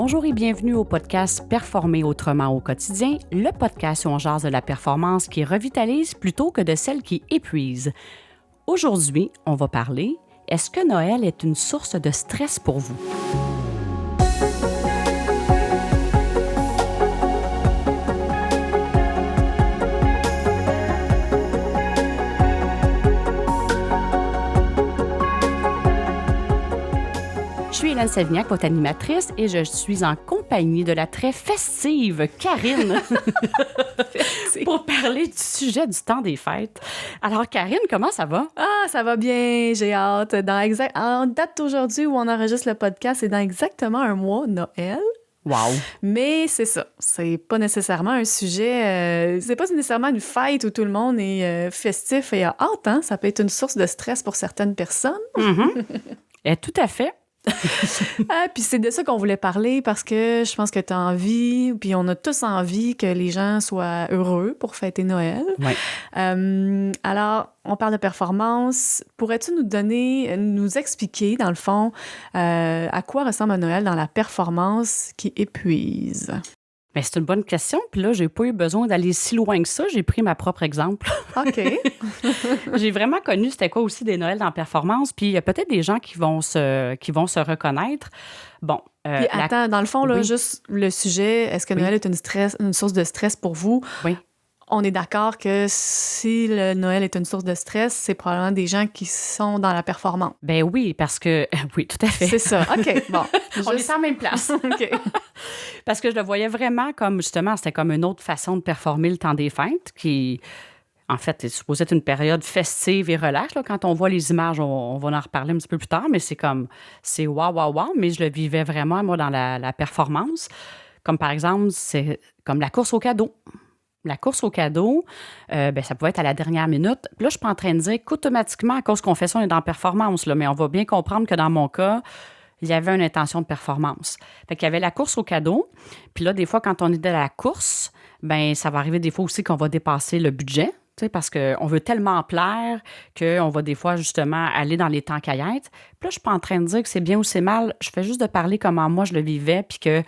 Bonjour et bienvenue au podcast Performer autrement au quotidien, le podcast où on jase de la performance qui revitalise plutôt que de celle qui épuise. Aujourd'hui, on va parler « Est-ce que Noël est une source de stress pour vous? » Je suis Hélène Savignac, votre animatrice, et je suis en compagnie de la très festive Karine pour parler du sujet du temps des fêtes. Alors, Karine, comment ça va? Ah, ça va bien, j'ai hâte. En date d'aujourd'hui où on enregistre le podcast, c'est dans exactement un mois, Noël. Wow! Mais c'est ça, c'est pas nécessairement un sujet, c'est pas nécessairement une fête où tout le monde est festif et a hâte, hein? Ça peut être une source de stress pour certaines personnes. Et tout à fait. Puis c'est de ça qu'on voulait parler parce que je pense que tu as envie, puis on a tous envie que les gens soient heureux pour fêter Noël. Ouais. Alors, on parle de performance. Pourrais-tu nous expliquer, dans le fond, à quoi ressemble un Noël dans la performance qui épuise? Bien, c'est une bonne question. Puis là, j'ai pas eu besoin d'aller si loin que ça. J'ai pris ma propre exemple. OK. J'ai vraiment connu c'était quoi aussi des Noëls dans la performance. Puis il y a peut-être des gens qui vont se reconnaître. Bon. Puis attends, dans le fond, là, oui. Juste le sujet, est-ce que Noël est une source de stress pour vous? Oui. On est d'accord que si le Noël est une source de stress, c'est probablement des gens qui sont dans la performance. Ben oui, parce que... Oui, tout à fait. C'est ça. OK, bon. On est en même place. OK. Parce que je le voyais vraiment comme, justement, c'était comme une autre façon de performer le temps des fêtes qui, en fait, est supposé être une période festive et relaxe. Là. Quand on voit les images, on va en reparler un petit peu plus tard, mais c'est wow, mais je le vivais vraiment, moi, dans la performance. Comme par exemple, c'est comme la course au cadeau. La course au cadeau, ça pouvait être à la dernière minute. Puis là, je suis pas en train de dire qu'automatiquement, à cause qu'on fait ça, on est dans la performance, là, mais on va bien comprendre que dans mon cas, il y avait une intention de performance. Fait qu'il y avait la course au cadeau. Puis là, des fois, quand on est dans la course, ça va arriver des fois aussi qu'on va dépasser le budget, parce qu'on veut tellement plaire qu'on va des fois, justement, aller dans les temps caillettes. Puis là, je suis pas en train de dire que c'est bien ou c'est mal. Je fais juste de parler comment moi, je le vivais, puis que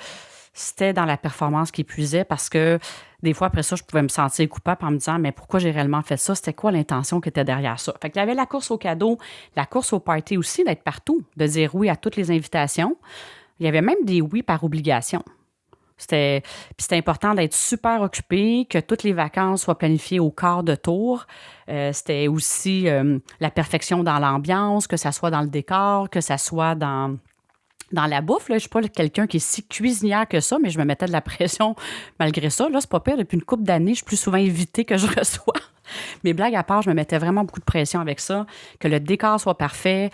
c'était dans la performance qui épuisait parce que des fois, après ça, je pouvais me sentir coupable en me disant « Mais pourquoi j'ai réellement fait ça? C'était quoi l'intention qui était derrière ça? » Fait qu'il y avait la course au cadeau, la course au party aussi, d'être partout, de dire oui à toutes les invitations. Il y avait même des oui par obligation. Puis c'était important d'être super occupé, que toutes les vacances soient planifiées au quart de tour. C'était aussi la perfection dans l'ambiance, que ça soit dans le décor, que ça soit dans la bouffe. Là, je ne suis pas quelqu'un qui est si cuisinière que ça, mais je me mettais de la pression malgré ça. Là, c'est pas pire. Depuis une couple d'années, je suis plus souvent invitée que je reçois. Mais blague à part, je me mettais vraiment beaucoup de pression avec ça, que le décor soit parfait.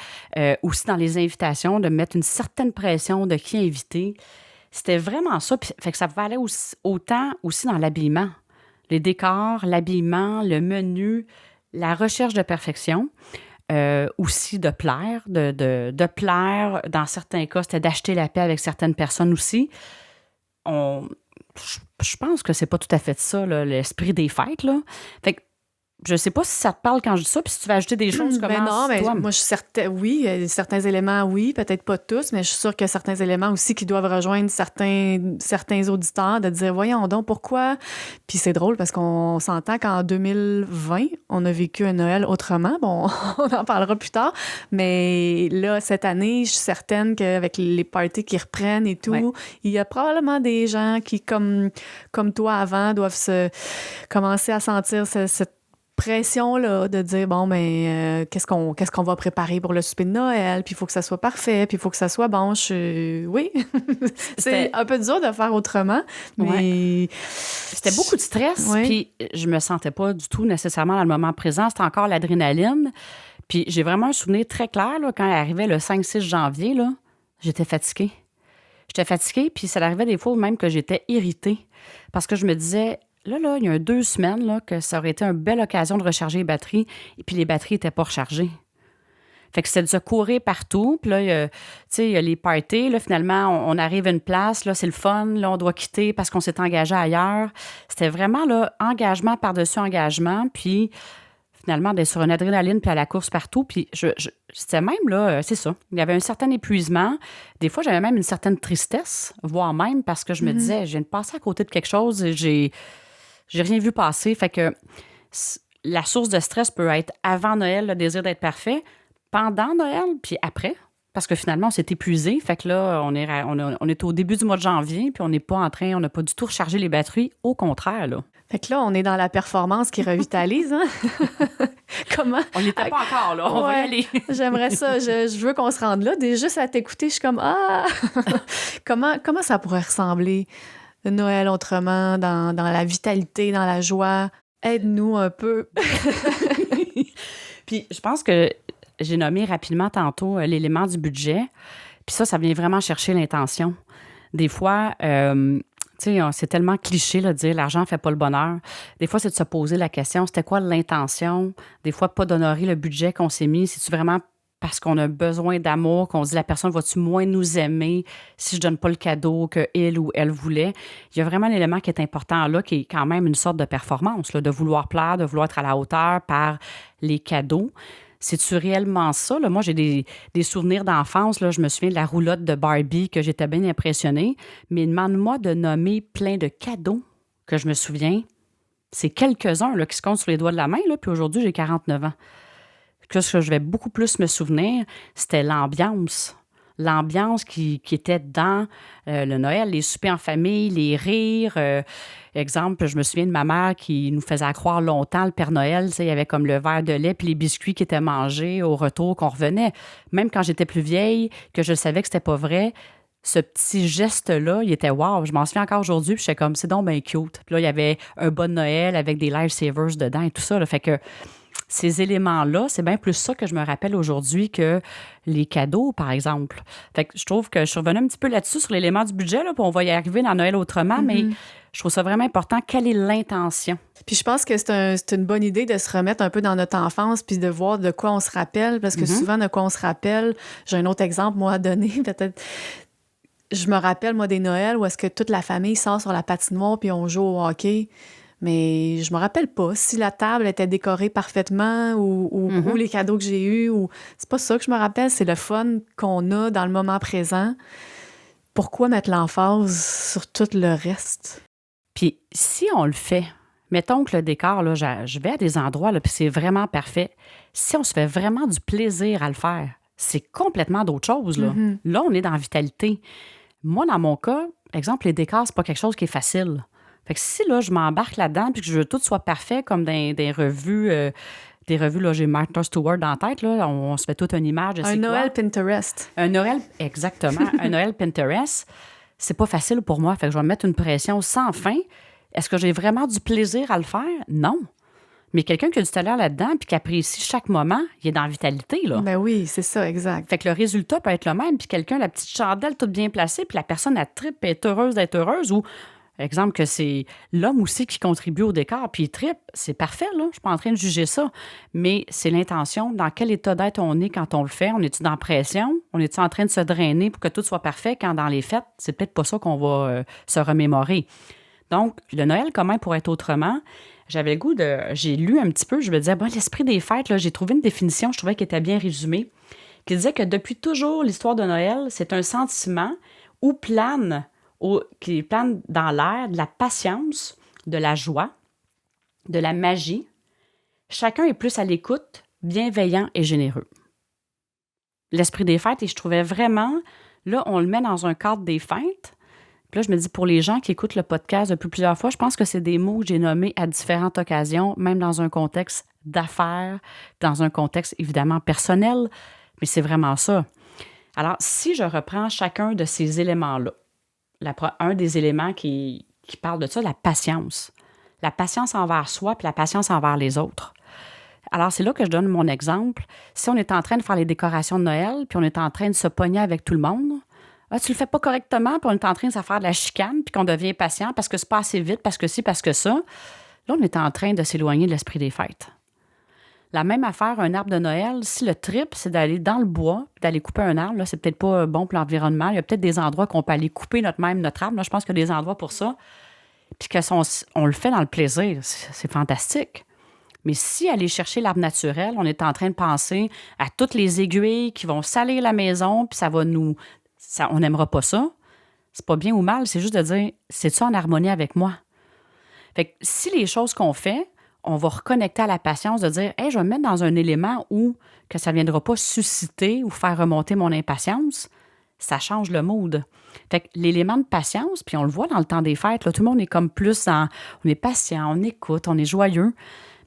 Aussi dans les invitations, de mettre une certaine pression de qui inviter. C'était vraiment ça. Puis, fait que ça valait autant aussi dans l'habillement. Les décors, l'habillement, le menu, la recherche de perfection. Aussi de plaire, de plaire. Dans certains cas, c'était d'acheter la paix avec certaines personnes aussi. Je pense que c'est pas tout à fait ça, là, l'esprit des fêtes. Là. Fait que je sais pas si ça te parle quand je dis ça, puis si tu veux ajouter des choses, comment non, mais toi? moi, je suis certaine, oui, certains éléments, oui, peut-être pas tous, mais je suis sûre qu'il y a certains éléments aussi qui doivent rejoindre certains auditeurs, de dire, voyons donc, pourquoi? Puis c'est drôle parce qu'on s'entend qu'en 2020, on a vécu un Noël autrement. Bon, on en parlera plus tard, mais là, cette année, je suis certaine qu'avec les parties qui reprennent et tout, ouais. Il y a probablement des gens qui, comme toi avant, doivent commencer à sentir cette pression là, de dire, bon, qu'est-ce qu'on va préparer pour le souper de Noël, puis il faut que ça soit parfait, puis il faut que ça soit bon. Oui, c'est un peu dur de faire autrement, mais... Ouais. C'était beaucoup de stress, puis je me sentais pas du tout nécessairement dans le moment présent. C'était encore l'adrénaline. Puis j'ai vraiment un souvenir très clair, là, quand il arrivait le 5-6 janvier, là, j'étais fatiguée. Puis ça arrivait des fois même que j'étais irritée, parce que je me disais... Là, il y a 2 semaines, là, que ça aurait été une belle occasion de recharger les batteries, et puis les batteries n'étaient pas rechargées. Fait que c'est de se courir partout. Puis là, il y a les parties. Là, finalement, on arrive à une place. Là, c'est le fun. Là, on doit quitter parce qu'on s'est engagé ailleurs. C'était vraiment là, engagement par-dessus engagement. Puis finalement, d'être sur une adrénaline puis à la course partout. Puis c'était même, là, c'est ça. Il y avait un certain épuisement. Des fois, j'avais même une certaine tristesse, voire même parce que je me disais, je viens de passer à côté de quelque chose et j'ai rien vu passer. Fait que la source de stress peut être avant Noël, le désir d'être parfait, pendant Noël, puis après. Parce que finalement, on s'est épuisé. Fait que là, on est au début du mois de janvier, puis on n'a pas du tout rechargé les batteries. Au contraire, là. Fait que là, on est dans la performance qui revitalise, hein? Comment? On n'y était pas encore, là. On va y aller. J'aimerais ça. Je veux qu'on se rende là. Juste à t'écouter, je suis comme, ah! Comment ça pourrait ressembler, Noël autrement, dans la vitalité, dans la joie? Aide-nous un peu. Puis je pense que j'ai nommé rapidement tantôt l'élément du budget. Puis ça vient vraiment chercher l'intention. Des fois, tu sais, c'est tellement cliché là, de dire l'argent ne fait pas le bonheur. Des fois, c'est de se poser la question, c'était quoi l'intention? Des fois, pas d'honorer le budget qu'on s'est mis. C'est-tu vraiment parce qu'on a besoin d'amour, qu'on se dit la personne va-tu moins nous aimer si je donne pas le cadeau qu'elle ou elle voulait? Il y a vraiment un élément qui est important là, qui est quand même une sorte de performance, là, de vouloir plaire, de vouloir être à la hauteur par les cadeaux. C'est-tu réellement ça? Là? Moi, j'ai des souvenirs d'enfance. Là. Je me souviens de la roulotte de Barbie que j'étais bien impressionnée. Mais demande-moi de nommer plein de cadeaux que je me souviens. C'est quelques-uns là, qui se comptent sur les doigts de la main. Là, puis aujourd'hui, j'ai 49 ans. Ce que je vais beaucoup plus me souvenir, c'était l'ambiance. L'ambiance qui était dans le Noël, les soupers en famille, les rires. Exemple, je me souviens de ma mère qui nous faisait croire longtemps le Père Noël. Il y avait comme le verre de lait puis les biscuits qui étaient mangés au retour qu'on revenait. Même quand j'étais plus vieille, que je savais que c'était pas vrai, ce petit geste-là, il était wow. Je m'en souviens encore aujourd'hui, puis j'étais comme, c'est donc bien cute. Puis là, il y avait un bon Noël avec des lifesavers dedans et tout ça. Là. Fait que ces éléments-là, c'est bien plus ça que je me rappelle aujourd'hui que les cadeaux, par exemple. Fait que je trouve que je suis revenue un petit peu là-dessus sur l'élément du budget, là, puis on va y arriver dans Noël autrement, mais je trouve ça vraiment important. Quelle est l'intention? Puis je pense que c'est une bonne idée de se remettre un peu dans notre enfance puis de voir de quoi on se rappelle, parce que souvent, de quoi on se rappelle, j'ai un autre exemple, moi, à donner, peut-être. Je me rappelle, moi, des Noëls où est-ce que toute la famille sort sur la patinoire puis on joue au hockey. Mais je me rappelle pas si la table était décorée parfaitement ou les cadeaux que j'ai eus. C'est pas ça que je me rappelle, c'est le fun qu'on a dans le moment présent. Pourquoi mettre l'emphase sur tout le reste? Puis si on le fait, mettons que le décor, là, je vais à des endroits, là, puis c'est vraiment parfait. Si on se fait vraiment du plaisir à le faire, c'est complètement d'autre chose. Là, là on est dans la vitalité. Moi, dans mon cas, exemple, les décors, c'est pas quelque chose qui est facile. Fait que si là, je m'embarque là-dedans puis que je veux que tout soit parfait comme dans des revues, là, j'ai Martha Stewart dans la tête, là, on se fait toute une image de un Noël Pinterest. Un Noël, exactement. Un Noël Pinterest, c'est pas facile pour moi. Fait que je vais me mettre une pression sans fin. Est-ce que j'ai vraiment du plaisir à le faire? Non. Mais quelqu'un qui a du talent là-dedans puis qui apprécie chaque moment, il est dans la vitalité, là. Ben oui, c'est ça, exact. Fait que le résultat peut être le même, puis quelqu'un, la petite chandelle toute bien placée, puis la personne, elle trippe, est heureuse d'être heureuse, ou exemple que c'est l'homme aussi qui contribue au décor, puis il trippe, c'est parfait, là. Je suis pas en train de juger ça. Mais c'est l'intention, dans quel état d'être on est quand on le fait. On est-tu dans la pression? On est-tu en train de se drainer pour que tout soit parfait quand dans les fêtes, c'est peut-être pas ça qu'on va se remémorer. Donc, le Noël, comment pour être autrement? J'avais le goût de... J'ai lu un petit peu, je me disais, bon, l'esprit des fêtes, là, j'ai trouvé une définition, je trouvais qu'elle était bien résumée, qui disait que depuis toujours, l'histoire de Noël, c'est un sentiment qui plane dans l'air de la patience, de la joie, de la magie. Chacun est plus à l'écoute, bienveillant et généreux. L'esprit des fêtes, et je trouvais vraiment, là, on le met dans un cadre des fêtes. Puis là, je me dis, pour les gens qui écoutent le podcast depuis plusieurs fois, je pense que c'est des mots que j'ai nommés à différentes occasions, même dans un contexte d'affaires, dans un contexte évidemment personnel, mais c'est vraiment ça. Alors, si je reprends chacun de ces éléments-là, un des éléments qui parle de ça, la patience. La patience envers soi puis la patience envers les autres. Alors, c'est là que je donne mon exemple. Si on est en train de faire les décorations de Noël puis on est en train de se pogner avec tout le monde, tu le fais pas correctement puis on est en train de se faire de la chicane puis qu'on devient patient parce que c'est pas assez vite, parce que ci, parce que ça, là, on est en train de s'éloigner de l'esprit des fêtes. La même affaire, un arbre de Noël, si le trip, c'est d'aller dans le bois, d'aller couper un arbre, là, c'est peut-être pas bon pour l'environnement. Il y a peut-être des endroits qu'on peut aller couper notre arbre. Là, je pense qu'il y a des endroits pour ça. Puis qu'on le fait dans le plaisir, c'est fantastique. Mais si aller chercher l'arbre naturel, on est en train de penser à toutes les aiguilles qui vont salir la maison, puis on n'aimera pas ça. C'est pas bien ou mal, c'est juste de dire, c'est-tu en harmonie avec moi? Fait que si les choses qu'on fait, on va reconnecter à la patience de dire, hey, je vais me mettre dans un élément où que ça ne viendra pas susciter ou faire remonter mon impatience, ça change le mood. Fait que l'élément de patience, puis on le voit dans le temps des fêtes, là, tout le monde est comme plus on est patient, on écoute, on est joyeux.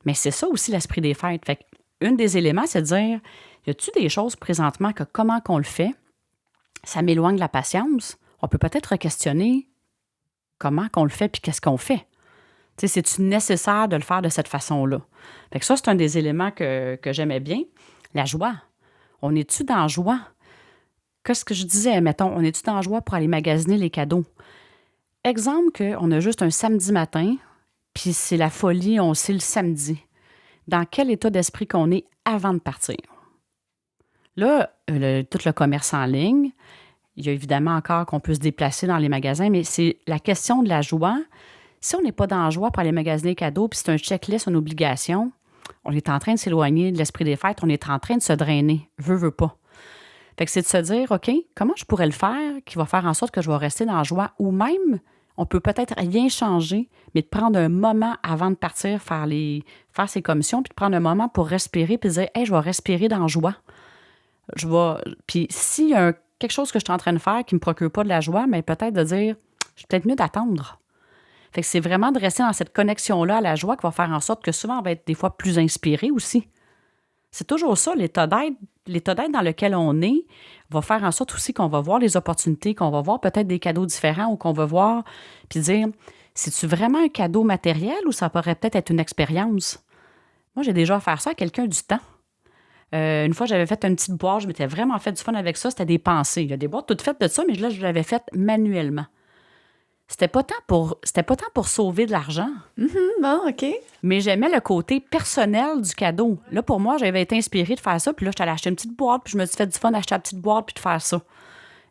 Mais c'est ça aussi l'esprit des fêtes. Fait qu'un des éléments, c'est de dire, y a-tu des choses présentement que comment qu'on le fait, ça m'éloigne de la patience? On peut peut-être questionner comment qu'on le fait puis qu'est-ce qu'on fait. Tu sais, c'est-tu nécessaire de le faire de cette façon-là? Fait que ça, c'est un des éléments que j'aimais bien. La joie. On est-tu dans la joie? Qu'est-ce que je disais, mettons, on est-tu dans la joie pour aller magasiner les cadeaux? Exemple qu'on a juste un samedi matin, puis c'est la folie, on sait le samedi. Dans quel état d'esprit qu'on est avant de partir? Là, tout le commerce en ligne, il y a évidemment encore qu'on peut se déplacer dans les magasins, mais c'est la question de la joie. Si on n'est pas dans la joie pour aller magasiner les cadeaux, puis c'est un checklist, une obligation, on est en train de s'éloigner de l'esprit des fêtes, on est en train de se drainer, veut pas. Fait que c'est de se dire, OK, comment je pourrais le faire qui va faire en sorte que je vais rester dans la joie, ou même, on peut peut-être rien changer, mais de prendre un moment avant de partir faire ses commissions, puis de prendre un moment pour respirer, puis de dire, hey, je vais respirer dans la joie. Puis s'il y a quelque chose que je suis en train de faire qui ne me procure pas de la joie, mais peut-être de dire, je suis peut-être mieux d'attendre. Fait que c'est vraiment de rester dans cette connexion-là à la joie qui va faire en sorte que souvent, on va être des fois plus inspiré aussi. C'est toujours ça, l'état d'être dans lequel on est va faire en sorte aussi qu'on va voir les opportunités, qu'on va voir peut-être des cadeaux différents ou qu'on va voir, puis dire, c'est-tu vraiment un cadeau matériel ou ça pourrait peut-être être une expérience? Moi, j'ai déjà offert ça à quelqu'un du temps. Une fois, j'avais fait une petite boîte, je m'étais vraiment fait du fun avec ça, c'était des pensées. Il y a des boîtes toutes faites de ça, mais là, je l'avais faite manuellement. C'était pas tant pour sauver de l'argent. Bon, OK. Mais j'aimais le côté personnel du cadeau. Là, pour moi, j'avais été inspirée de faire ça. Puis là, j'étais allée acheter une petite boîte. Puis je me suis fait du fun d'acheter la petite boîte puis de faire ça.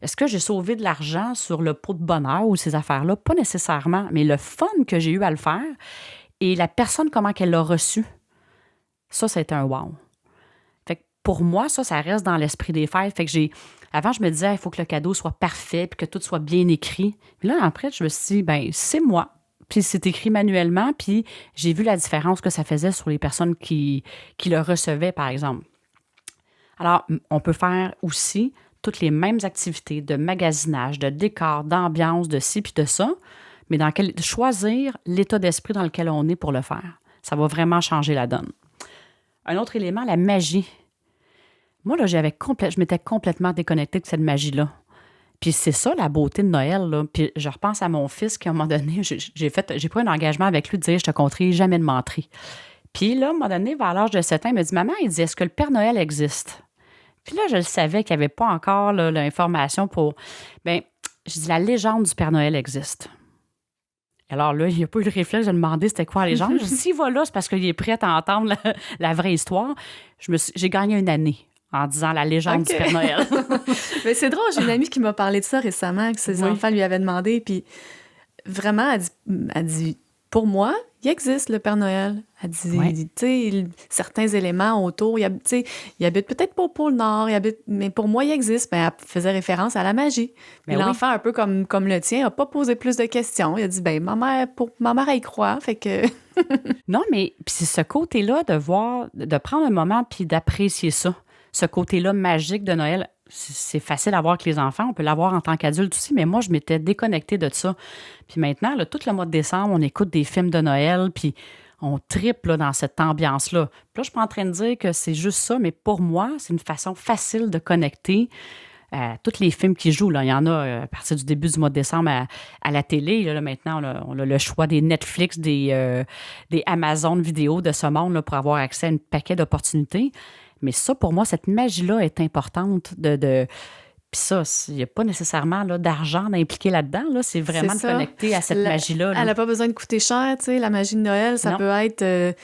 Est-ce que j'ai sauvé de l'argent sur le pot de bonheur ou ces affaires-là? Pas nécessairement. Mais le fun que j'ai eu à le faire et la personne, comment qu'elle l'a reçu, ça a été un wow. Fait que pour moi, ça reste dans l'esprit des fêtes. Fait que avant, je me disais, il faut que le cadeau soit parfait puis que tout soit bien écrit. Puis là, après, je me suis dit, c'est moi. Puis c'est écrit manuellement, puis j'ai vu la différence que ça faisait sur les personnes qui le recevaient, par exemple. Alors, on peut faire aussi toutes les mêmes activités de magasinage, de décor, d'ambiance, de ci puis de ça, mais choisir l'état d'esprit dans lequel on est pour le faire. Ça va vraiment changer la donne. Un autre élément, la magie. Moi, là, je m'étais complètement déconnectée de cette magie-là. Puis c'est ça, la beauté de Noël, là. Puis je repense à mon fils qui, à un moment donné, j'ai pris un engagement avec lui de dire « Je te compterai jamais de menterie ». Puis là, à un moment donné, vers l'âge de 7 ans, il m'a dit « Maman, il dit, est-ce que le Père Noël existe? » Puis là, je le savais qu'il n'y avait pas encore là, l'information pour... Bien, je dis « La légende du Père Noël existe. » Alors là, il n'y a pas eu le réflexe de demander c'était quoi la légende. Je dis « S'il va là, c'est parce qu'il est prêt à entendre la vraie histoire. » J'ai gagné une année en disant la légende du Père Noël. Mais c'est drôle, j'ai une amie qui m'a parlé de ça récemment, que ses enfants lui avaient demandé, puis vraiment, elle dit pour moi, il existe le Père Noël. Elle dit, tu sais, certains éléments autour, il habite peut-être pas au pôle Nord, mais pour moi, il existe. Mais elle faisait référence à la magie. Mais l'enfant, un peu comme le tien, n'a pas posé plus de questions. Il a dit, ma mère, elle y croit, fait que... Non, mais puis c'est ce côté-là de prendre un moment puis d'apprécier ça. Ce côté-là magique de Noël, c'est facile à voir avec les enfants. On peut l'avoir en tant qu'adulte aussi, mais moi, je m'étais déconnectée de ça. Puis maintenant, là, tout le mois de décembre, on écoute des films de Noël, puis on tripe là, dans cette ambiance-là. Puis là, je suis pas en train de dire que c'est juste ça, mais pour moi, c'est une façon facile de connecter. Tous les films qui jouent, là, il y en a à partir du début du mois de décembre à la télé. Là, maintenant, on a le choix des Netflix, des Amazon vidéo de ce monde là, pour avoir accès à un paquet d'opportunités. Mais ça, pour moi, cette magie-là est importante Puis ça, il n'y a pas nécessairement là, d'argent impliqué là-dedans. Là. C'est vraiment de connecter à cette magie-là. Elle n'a pas besoin de coûter cher, tu sais. La magie de Noël, ça peut être...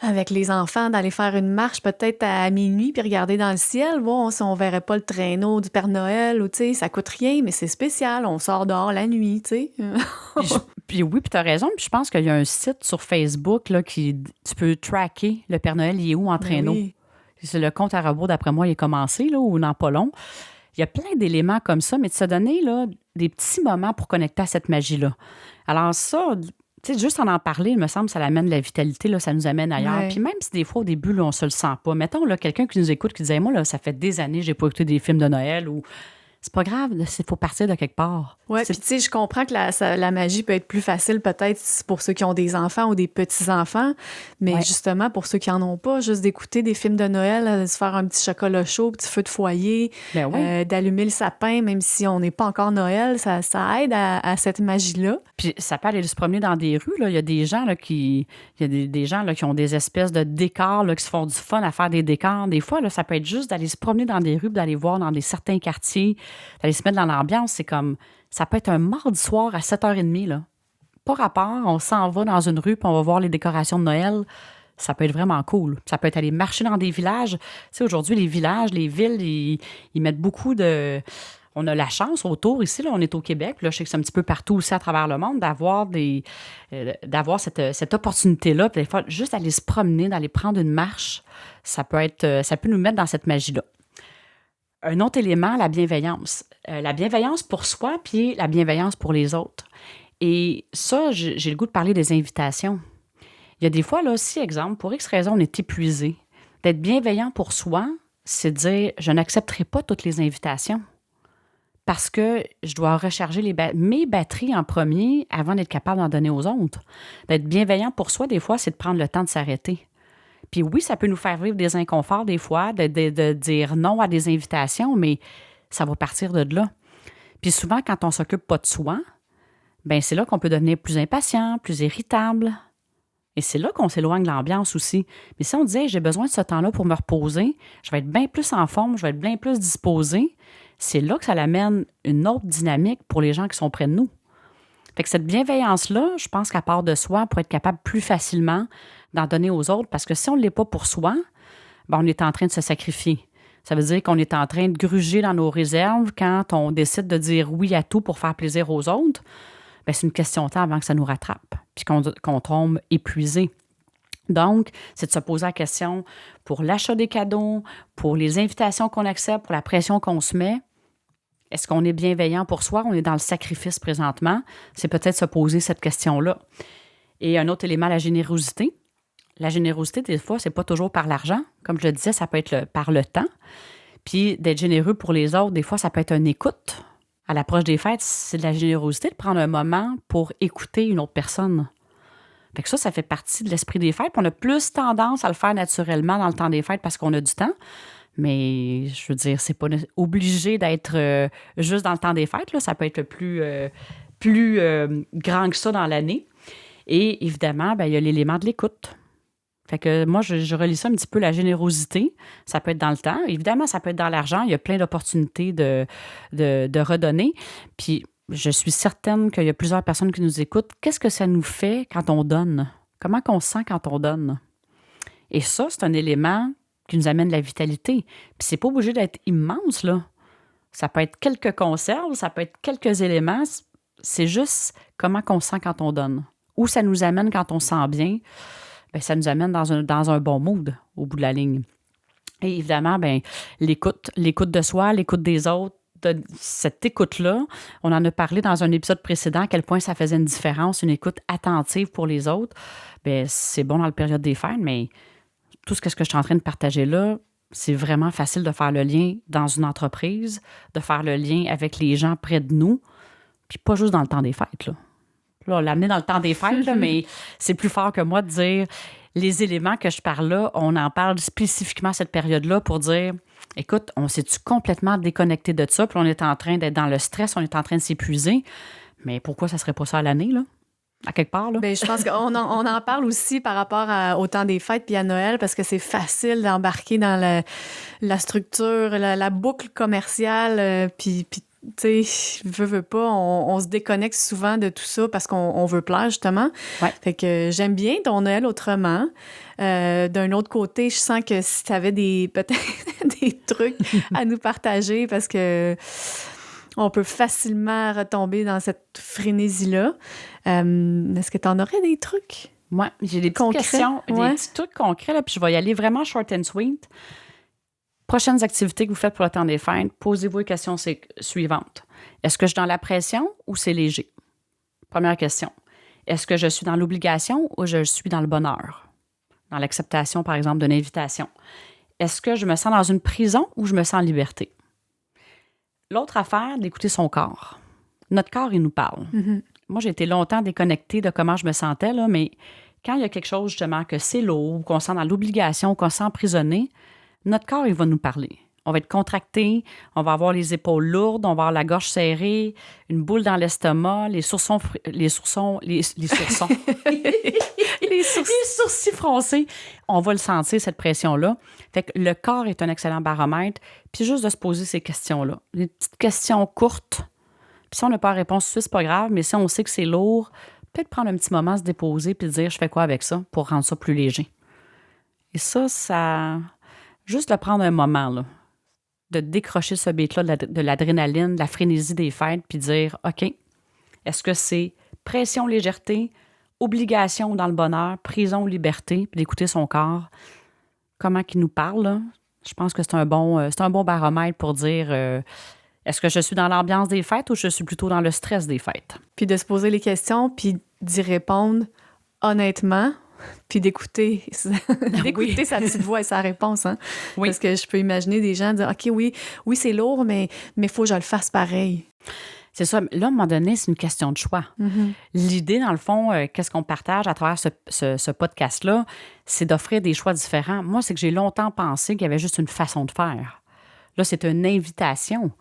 avec les enfants, d'aller faire une marche peut-être à minuit puis regarder dans le ciel, voir si on verrait pas le traîneau du Père Noël ou, tu sais, ça coûte rien, mais c'est spécial. On sort dehors la nuit, tu sais. Puis oui, puis t'as raison. Puis je pense qu'il y a un site sur Facebook là, tu peux tracker le Père Noël, il est où en traîneau. Oui. C'est le compte à rebours, d'après moi, il est commencé, là, ou dans pas long. Il y a plein d'éléments comme ça, mais de se donner là, des petits moments pour connecter à cette magie-là. Alors ça, tu sais, juste en parler, il me semble, ça l'amène de la vitalité, là, ça nous amène ailleurs. Ouais. Puis même si des fois, au début, là, on se le sent pas. Mettons, là, quelqu'un qui nous écoute, qui disait, moi, là, ça fait des années que j'ai pas écouté des films de Noël, ou c'est pas grave, il faut partir de quelque part. Oui, puis tu sais, je comprends que la magie peut être plus facile peut-être pour ceux qui ont des enfants ou des petits-enfants, mais justement, pour ceux qui en ont pas, juste d'écouter des films de Noël, de se faire un petit chocolat chaud, petit feu de foyer, d'allumer le sapin, même si on n'est pas encore Noël, ça aide à cette magie-là. Puis ça peut aller se promener dans des rues, là. Il y a des gens là, il y a des gens là, qui ont des espèces de décors, là, qui se font du fun à faire des décors. Des fois, là, ça peut être juste d'aller se promener dans des rues, d'aller voir dans certains quartiers, d'aller se mettre dans l'ambiance. C'est comme, ça peut être un mardi soir à 7h30, là. Pas rapport, on s'en va dans une rue puis on va voir les décorations de Noël. Ça peut être vraiment cool. Ça peut être aller marcher dans des villages. Tu sais, aujourd'hui, les villages, les villes, ils mettent beaucoup de... On a la chance autour ici, là, on est au Québec, puis là, je sais que c'est un petit peu partout aussi à travers le monde, d'avoir cette opportunité-là, puis des fois, juste aller se promener, d'aller prendre une marche, ça peut nous mettre dans cette magie-là. Un autre élément, la bienveillance. La bienveillance pour soi, puis la bienveillance pour les autres. Et ça, j'ai le goût de parler des invitations. Il y a des fois, là, si, exemple, pour X raison, on est épuisé, d'être bienveillant pour soi, c'est de dire, je n'accepterai pas toutes les invitations parce que je dois recharger mes batteries en premier avant d'être capable d'en donner aux autres. D'être bienveillant pour soi, des fois, c'est de prendre le temps de s'arrêter. Puis oui, ça peut nous faire vivre des inconforts des fois, de dire non à des invitations, mais ça va partir de là. Puis souvent, quand on ne s'occupe pas de soi, bien, c'est là qu'on peut devenir plus impatient, plus irritable. Et c'est là qu'on s'éloigne de l'ambiance aussi. Mais si on disait, hey, j'ai besoin de ce temps-là pour me reposer, je vais être bien plus en forme, je vais être bien plus disposée, c'est là que ça amène une autre dynamique pour les gens qui sont près de nous. Fait que cette bienveillance-là, je pense qu'à part de soi, pour être capable plus facilement d'en donner aux autres, parce que si on ne l'est pas pour soi, bien, on est en train de se sacrifier. Ça veut dire qu'on est en train de gruger dans nos réserves quand on décide de dire oui à tout pour faire plaisir aux autres. Bien, c'est une question de temps avant que ça nous rattrape, puis qu'on tombe épuisé. Donc, c'est de se poser la question pour l'achat des cadeaux, pour les invitations qu'on accepte, pour la pression qu'on se met. Est-ce qu'on est bienveillant pour soi? On est dans le sacrifice présentement. C'est peut-être se poser cette question-là. Et un autre élément, la générosité. La générosité, des fois, c'est pas toujours par l'argent. Comme je le disais, ça peut être par le temps. Puis d'être généreux pour les autres, des fois, ça peut être une écoute. À l'approche des fêtes, c'est de la générosité de prendre un moment pour écouter une autre personne. Fait que ça fait partie de l'esprit des fêtes. Puis on a plus tendance à le faire naturellement dans le temps des fêtes parce qu'on a du temps. Mais je veux dire, c'est pas obligé d'être juste dans le temps des fêtes, là. Ça peut être plus grand que ça dans l'année. Et évidemment, bien, il y a l'élément de l'écoute. Fait que moi, je relie ça un petit peu, la générosité. Ça peut être dans le temps. Évidemment, ça peut être dans l'argent. Il y a plein d'opportunités de redonner. Puis, je suis certaine qu'il y a plusieurs personnes qui nous écoutent. Qu'est-ce que ça nous fait quand on donne? Comment qu'on se sent quand on donne? Et ça, c'est un élément qui nous amène de la vitalité. Puis c'est pas obligé d'être immense, là. Ça peut être quelques conserves, ça peut être quelques éléments. C'est juste comment qu'on se sent quand on donne. Où ça nous amène quand on se sent bien, bien, ça nous amène dans un bon mood au bout de la ligne. Et évidemment, bien, l'écoute de soi, l'écoute des autres, cette écoute-là, on en a parlé dans un épisode précédent, à quel point ça faisait une différence, une écoute attentive pour les autres. Bien, c'est bon dans la période des fêtes, mais tout ce que je suis en train de partager là, c'est vraiment facile de faire le lien dans une entreprise, de faire le lien avec les gens près de nous, puis pas juste dans le temps des fêtes, là. Là, on l'a amené dans le temps des fêtes, là, mais c'est plus fort que moi de dire les éléments que je parle là, on en parle spécifiquement à cette période-là pour dire, écoute, on s'est-tu complètement déconnecté de ça, puis on est en train d'être dans le stress, on est en train de s'épuiser, mais pourquoi ça serait pas ça à l'année, là? À quelque part, là. Bien, je pense qu'on en parle aussi par rapport au temps des fêtes puis à Noël parce que c'est facile d'embarquer dans la structure, la boucle commerciale puis tu sais, veut pas, on se déconnecte souvent de tout ça parce qu'on veut plaire, justement. Ouais. Fait que j'aime bien ton Noël autrement. D'un autre côté, je sens que si tu avais peut-être des trucs à nous partager parce que on peut facilement retomber dans cette frénésie-là. Est-ce que tu en aurais des trucs? Moi, j'ai des petites Concrets, questions, ouais. des petits trucs concrets, là, puis je vais y aller vraiment short and sweet. Prochaines activités que vous faites pour le temps des fêtes, posez-vous les questions suivantes. Est-ce que je suis dans la pression ou c'est léger? Première question. Est-ce que je suis dans l'obligation ou je suis dans le bonheur? Dans l'acceptation, par exemple, d'une invitation. Est-ce que je me sens dans une prison ou je me sens en liberté? L'autre affaire, d'écouter son corps. Notre corps, il nous parle. Mm-hmm. Moi, j'ai été longtemps déconnectée de comment je me sentais, là, mais quand il y a quelque chose, justement, que c'est lourd, qu'on se sent dans l'obligation, qu'on se sent emprisonné, notre corps, il va nous parler. On va être contracté, on va avoir les épaules lourdes, on va avoir la gorge serrée, une boule dans l'estomac, les sourcils froncés. On va le sentir, cette pression-là. Fait que le corps est un excellent baromètre. Puis juste de se poser ces questions-là. Des petites questions courtes. Puis si on n'a pas la réponse tout de suite, c'est pas grave, mais si on sait que c'est lourd, peut-être prendre un petit moment, se déposer puis dire je fais quoi avec ça pour rendre ça plus léger. Et ça... Juste de prendre un moment, là, de décrocher ce beat-là de l'adrénaline, de la frénésie des fêtes, puis dire OK, est-ce que c'est pression, légèreté, obligation dans le bonheur, prison ou liberté, puis d'écouter son corps, comment il nous parle, là? Je pense que c'est un bon baromètre pour dire est-ce que je suis dans l'ambiance des fêtes ou je suis plutôt dans le stress des fêtes? Puis de se poser les questions, puis d'y répondre honnêtement, puis d'écouter sa petite voix et sa réponse. Hein? Oui. Parce que je peux imaginer des gens dire « OK, oui, c'est lourd, mais il faut que je le fasse pareil. » C'est ça. Là, à un moment donné, c'est une question de choix. Mm-hmm. L'idée, dans le fond, qu'est-ce qu'on partage à travers ce podcast-là, c'est d'offrir des choix différents. Moi, c'est que j'ai longtemps pensé qu'il y avait juste une façon de faire. Là, c'est une invitation.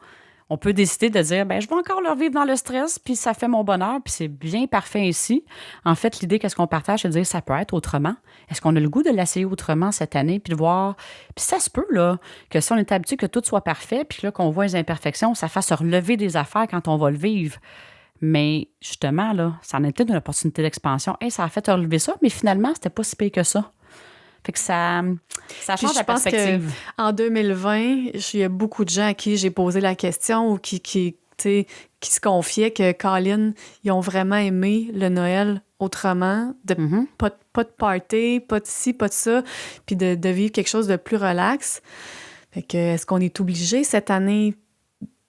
On peut décider de dire, je vais encore leur vivre dans le stress, puis ça fait mon bonheur, puis c'est bien parfait ici. En fait, l'idée, qu'est-ce qu'on partage, c'est de dire, ça peut être autrement. Est-ce qu'on a le goût de l'essayer autrement cette année, puis de voir... Puis ça se peut, là, que si on est habitué que tout soit parfait, puis là, qu'on voit les imperfections, ça fasse se relever des affaires quand on va le vivre. Mais justement, là, ça en était une opportunité d'expansion. Ça a fait relever ça, mais finalement, c'était pas si pire que ça. Fait que ça change la perspective. En 2020, il y a beaucoup de gens à qui j'ai posé la question ou qui se confiaient que Colin, ils ont vraiment aimé le Noël autrement, pas de party, pas de ci, pas de ça, puis de vivre quelque chose de plus relax. Fait que est-ce qu'on est obligé cette année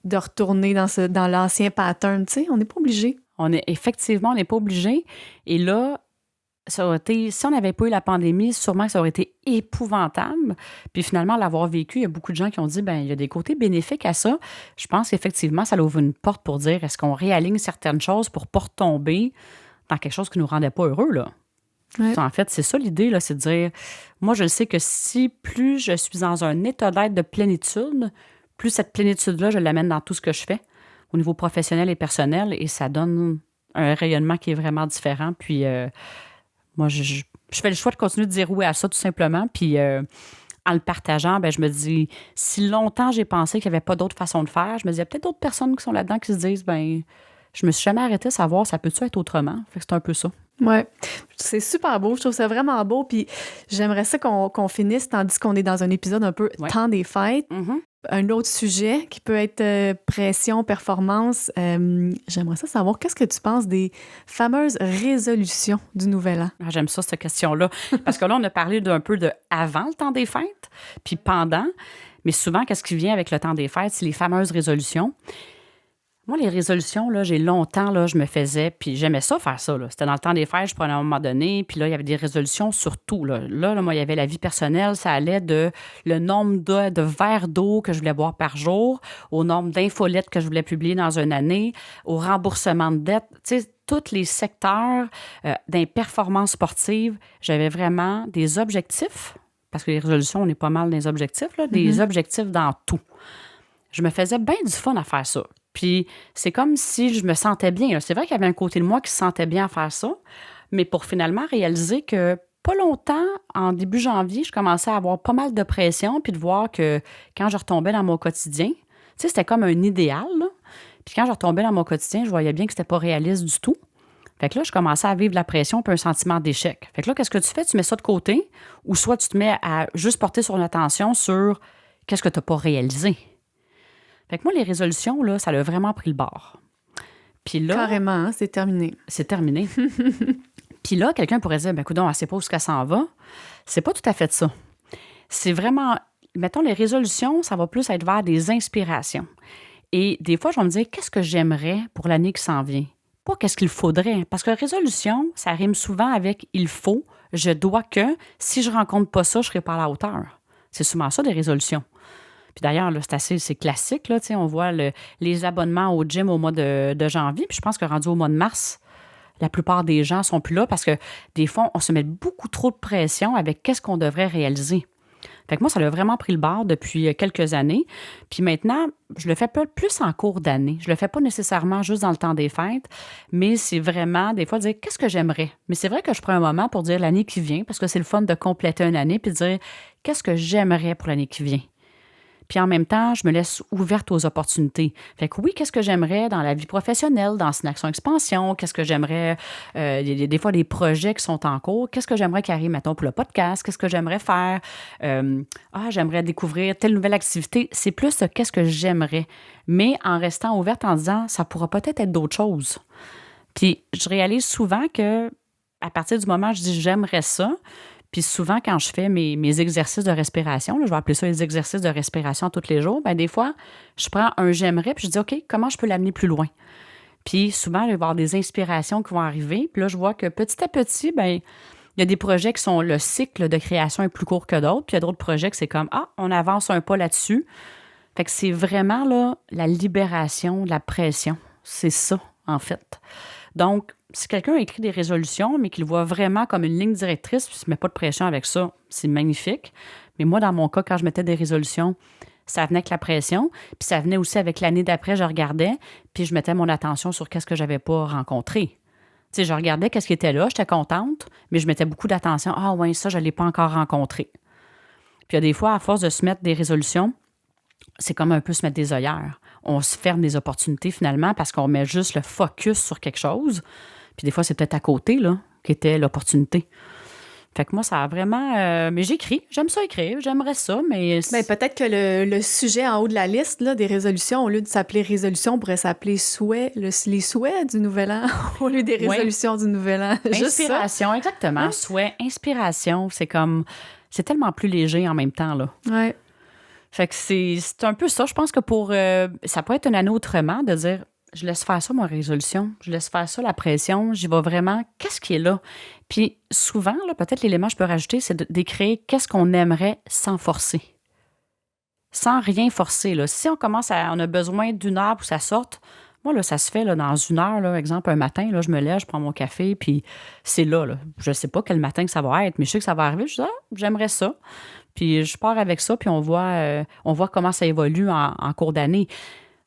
de retourner dans l'ancien pattern? On n'est pas obligé. Effectivement, on n'est pas obligé. Et là, ça aurait été, si on n'avait pas eu la pandémie, sûrement que ça aurait été épouvantable. Puis finalement, l'avoir vécu, il y a beaucoup de gens qui ont dit, il y a des côtés bénéfiques à ça. Je pense qu'effectivement, ça ouvre une porte pour dire, est-ce qu'on réaligne certaines choses pour ne pas retomber dans quelque chose qui ne nous rendait pas heureux, là? Ouais. En fait, c'est ça l'idée, là, c'est de dire, moi, je sais que si plus je suis dans un état d'être de plénitude, plus cette plénitude-là, je l'amène dans tout ce que je fais, au niveau professionnel et personnel, et ça donne un rayonnement qui est vraiment différent. Puis... moi, je fais le choix de continuer de dire oui à ça, tout simplement. Puis, en le partageant, je me dis, si longtemps j'ai pensé qu'il n'y avait pas d'autre façon de faire, je me dis, il y a peut-être d'autres personnes qui sont là-dedans qui se disent, je me suis jamais arrêtée à savoir, ça peut-tu être autrement? Fait que c'est un peu ça. Oui, c'est super beau. Je trouve ça vraiment beau. Puis, j'aimerais ça qu'on finisse, tandis qu'on est dans un épisode un peu temps des fêtes. Mm-hmm. Un autre sujet qui peut être pression, performance. J'aimerais ça savoir, qu'est-ce que tu penses des fameuses résolutions du Nouvel An? J'aime ça, cette question-là. Parce que là, on a parlé d'un peu de avant le temps des fêtes, puis pendant. Mais souvent, qu'est-ce qui vient avec le temps des fêtes? C'est les fameuses résolutions. Moi, les résolutions, là, j'ai longtemps, là, je me faisais, puis j'aimais ça, faire ça. Là. C'était dans le temps des fêtes, je prenais à un moment donné, puis là, il y avait des résolutions sur tout. Là, moi, il y avait la vie personnelle, ça allait de le nombre de verres d'eau que je voulais boire par jour, au nombre d'infolettes que je voulais publier dans une année, au remboursement de dettes. Tu sais, tous les secteurs des performances sportives, j'avais vraiment des objectifs, parce que les résolutions, on est pas mal dans les objectifs, là, des objectifs dans tout. Je me faisais bien du fun à faire ça. Puis c'est comme si je me sentais bien. C'est vrai qu'il y avait un côté de moi qui se sentait bien à faire ça, mais pour finalement réaliser que pas longtemps, en début janvier, je commençais à avoir pas mal de pression, puis de voir que quand je retombais dans mon quotidien, tu sais, c'était comme un idéal, là. Puis quand je retombais dans mon quotidien, je voyais bien que c'était pas réaliste du tout. Fait que là, je commençais à vivre la pression puis un sentiment d'échec. Fait que là, qu'est-ce que tu fais? Tu mets ça de côté ou soit tu te mets à juste porter son attention sur qu'est-ce que tu n'as pas réalisé. Fait que moi, les résolutions, là, ça a vraiment pris le bord. Puis là... Carrément, hein, c'est terminé. C'est terminé. Puis là, quelqu'un pourrait dire, ben coudonc, elle ne sait pas où ça s'en va. C'est pas tout à fait ça. C'est vraiment... Mettons, les résolutions, ça va plus être vers des inspirations. Et des fois, je vais me dire, qu'est-ce que j'aimerais pour l'année qui s'en vient? Pas qu'est-ce qu'il faudrait. Parce que résolution, ça rime souvent avec il faut, je dois que, si je rencontre pas ça, je serai pas à la hauteur. C'est souvent ça, des résolutions. Puis d'ailleurs, là, c'est classique. Là, on voit les abonnements au gym au mois de janvier. Puis je pense que rendu au mois de mars, la plupart des gens sont plus là parce que des fois, on se met beaucoup trop de pression avec qu'est-ce qu'on devrait réaliser. Fait que moi, ça l'a vraiment pris le bord depuis quelques années. Puis maintenant, je le fais plus en cours d'année. Je le fais pas nécessairement juste dans le temps des fêtes, mais c'est vraiment des fois dire qu'est-ce que j'aimerais. Mais c'est vrai que je prends un moment pour dire l'année qui vient parce que c'est le fun de compléter une année puis de dire qu'est-ce que j'aimerais pour l'année qui vient. Puis en même temps, je me laisse ouverte aux opportunités. Fait que oui, qu'est-ce que j'aimerais dans la vie professionnelle, dans Synaction Expansion? Qu'est-ce que j'aimerais, il y a des fois des projets qui sont en cours. Qu'est-ce que j'aimerais qu'il arrive, mettons, pour le podcast? Qu'est-ce que j'aimerais faire? J'aimerais découvrir telle nouvelle activité. C'est plus qu'est-ce que j'aimerais. Mais en restant ouverte en disant, ça pourra peut-être être d'autres choses. Puis je réalise souvent que à partir du moment où je dis j'aimerais ça, puis souvent, quand je fais mes exercices de respiration, là, je vais appeler ça les exercices de respiration tous les jours, bien, des fois, je prends un j'aimerais, puis je dis, OK, comment je peux l'amener plus loin? Puis souvent, il va y avoir des inspirations qui vont arriver. Puis là, je vois que petit à petit, bien, il y a des projets qui sont, le cycle de création est plus court que d'autres. Puis il y a d'autres projets que c'est comme, on avance un pas là-dessus. Fait que c'est vraiment, là, la libération de la pression. C'est ça, en fait. Donc, si quelqu'un a écrit des résolutions, mais qu'il le voit vraiment comme une ligne directrice, puis ne se met pas de pression avec ça, c'est magnifique. Mais moi, dans mon cas, quand je mettais des résolutions, ça venait avec la pression, puis ça venait aussi avec l'année d'après, je regardais, puis je mettais mon attention sur qu'est-ce que je n'avais pas rencontré. Tu sais, je regardais qu'est-ce qui était là, j'étais contente, mais je mettais beaucoup d'attention. Ah ouais, ça, je ne l'ai pas encore rencontré. Puis il y a des fois, à force de se mettre des résolutions, c'est comme un peu se mettre des œillères. On se ferme des opportunités finalement parce qu'on met juste le focus sur quelque chose. Puis des fois, c'est peut-être à côté, là, qui était l'opportunité. Fait que moi, ça a vraiment... mais j'écris. J'aime ça écrire. J'aimerais ça, mais... Bien, peut-être que le sujet en haut de la liste là, des résolutions, au lieu de s'appeler résolution, pourrait s'appeler souhait, les souhaits du nouvel an, au lieu des résolutions du nouvel an. Inspiration, exactement. Ouais. Souhait, inspiration, c'est comme... C'est tellement plus léger en même temps, là. Oui. Fait que c'est un peu ça. Je pense que pour... ça peut être une année autrement de dire... Je laisse faire ça, ma résolution. Je laisse faire ça, la pression. J'y vais vraiment. Qu'est-ce qui est là? Puis souvent, là, peut-être l'élément que je peux rajouter, c'est d'écrire qu'est-ce qu'on aimerait sans forcer. Sans rien forcer. Là. Si on a besoin d'une heure pour que ça sorte, moi, là, ça se fait là, dans une heure. Là, exemple, un matin, là, je me lève, je prends mon café, puis c'est là. Je ne sais pas quel matin que ça va être, mais je sais que ça va arriver. Je dis, j'aimerais ça. Puis je pars avec ça, puis on voit comment ça évolue en cours d'année.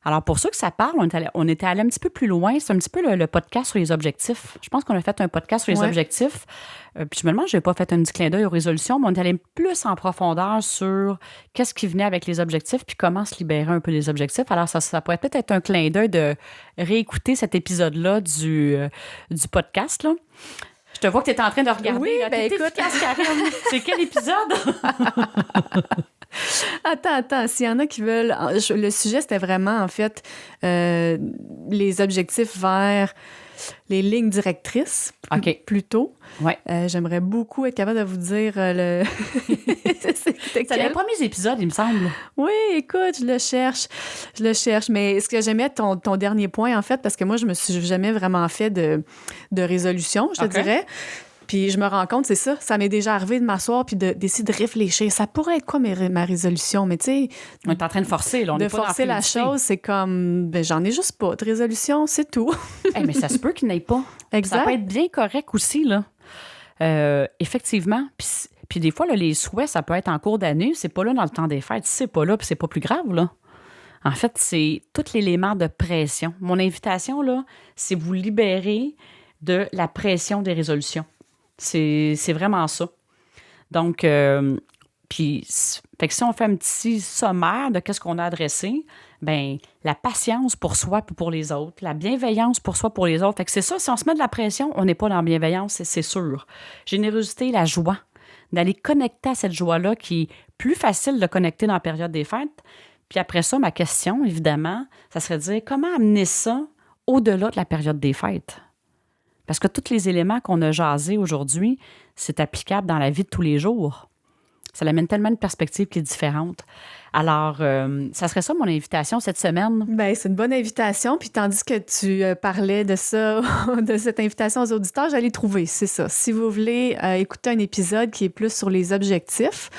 Alors, pour ceux que ça parle, on était allé un petit peu plus loin. C'est un petit peu le podcast sur les objectifs. Je pense qu'on a fait un podcast sur les objectifs. Puis je me demande, je n'ai pas fait un petit clin d'œil aux résolutions, mais on est allé plus en profondeur sur qu'est-ce qui venait avec les objectifs puis comment se libérer un peu des objectifs. Alors, ça pourrait peut-être être un clin d'œil de réécouter cet épisode-là du podcast, là. Je te vois que tu es en train de regarder. Oui, écoute, efficace, Karine. C'est quel épisode? Attends. S'il y en a qui veulent... Le sujet, c'était vraiment, en fait, les objectifs vers les lignes directrices, plutôt. Ouais. J'aimerais beaucoup être capable de vous dire C'est les premiers épisodes, il me semble. Oui, écoute, je le cherche. Mais ce que j'aimais, ton dernier point, en fait, parce que moi, je me suis jamais vraiment fait de résolution, je te dirais. Puis je me rends compte, c'est ça. Ça m'est déjà arrivé de m'asseoir puis d'essayer de réfléchir. Ça pourrait être quoi ma résolution? Mais tu sais... On est en train de forcer, là. On de forcer la chose, c'est comme... j'en ai juste pas de résolution, c'est tout. Mais ça se peut qu'il n'ait pas. Exact. Ça peut être bien correct aussi, là. Effectivement. Puis des fois, là, les souhaits, ça peut être en cours d'année. C'est pas là dans le temps des fêtes. C'est pas là, puis c'est pas plus grave, là. En fait, c'est tout l'élément de pression. Mon invitation, là, c'est vous libérer de la pression des résolutions. C'est vraiment ça. Donc, puis Fait que si on fait un petit sommaire de qu'est-ce qu'on a adressé, bien, la patience pour soi et pour les autres, la bienveillance pour soi et pour les autres. Fait que c'est ça, si on se met de la pression, on n'est pas dans la bienveillance, c'est sûr. Générosité, la joie, d'aller connecter à cette joie-là qui est plus facile de connecter dans la période des fêtes. Puis après ça, ma question, évidemment, ça serait de dire comment amener ça au-delà de la période des fêtes? Parce que tous les éléments qu'on a jasés aujourd'hui, c'est applicable dans la vie de tous les jours. Ça amène tellement une perspective qui est différente. Alors, ça serait ça mon invitation cette semaine. Bien, c'est une bonne invitation. Puis tandis que tu parlais de ça, de cette invitation aux auditeurs, j'allais trouver, c'est ça. Si vous voulez écouter un épisode qui est plus sur les objectifs,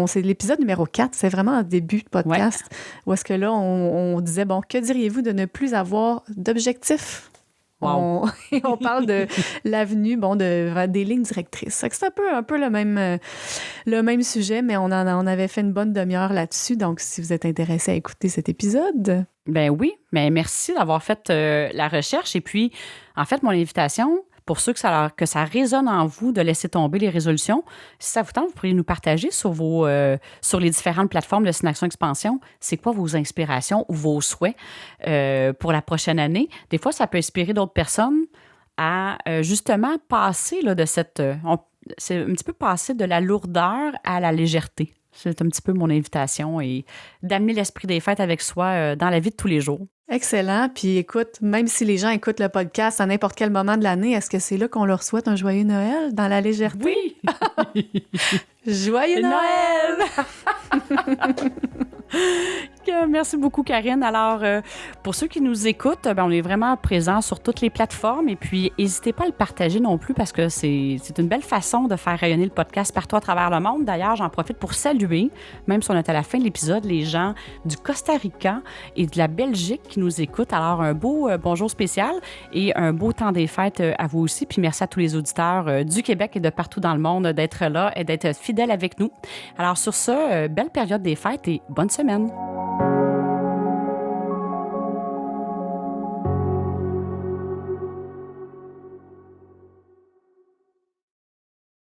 c'est l'épisode numéro 4, c'est vraiment un début de podcast, où est-ce que là, on disait, bon, que diriez-vous de ne plus avoir d'objectifs? Wow. On parle de l'avenue, des lignes directrices. C'est un peu le même sujet, mais on avait fait une bonne demi-heure là-dessus. Donc, si vous êtes intéressé à écouter cet épisode... Ben oui, mais merci d'avoir fait la recherche. Et puis, en fait, mon invitation, pour ceux que ça résonne en vous de laisser tomber les résolutions, si ça vous tente, vous pourriez nous partager sur les différentes plateformes de Synaction Expansion, c'est quoi vos inspirations ou vos souhaits pour la prochaine année. Des fois, ça peut inspirer d'autres personnes à justement passer là, de cette... c'est un petit peu passer de la lourdeur à la légèreté. C'est un petit peu mon invitation et d'amener l'esprit des fêtes avec soi dans la vie de tous les jours. Excellent. Puis écoute, même si les gens écoutent le podcast à n'importe quel moment de l'année, est-ce que c'est là qu'on leur souhaite un joyeux Noël dans la légèreté? Oui! Joyeux Noël! Merci beaucoup, Karine. Alors, pour ceux qui nous écoutent, on est vraiment présents sur toutes les plateformes et puis n'hésitez pas à le partager non plus parce que c'est une belle façon de faire rayonner le podcast partout à travers le monde. D'ailleurs, j'en profite pour saluer, même si on est à la fin de l'épisode, les gens du Costa Rica et de la Belgique qui nous écoutent. Alors, un beau bonjour spécial et un beau temps des fêtes à vous aussi. Puis merci à tous les auditeurs du Québec et de partout dans le monde d'être là et d'être fidèles avec nous. Alors, sur ce, belle période des fêtes et bonne semaine.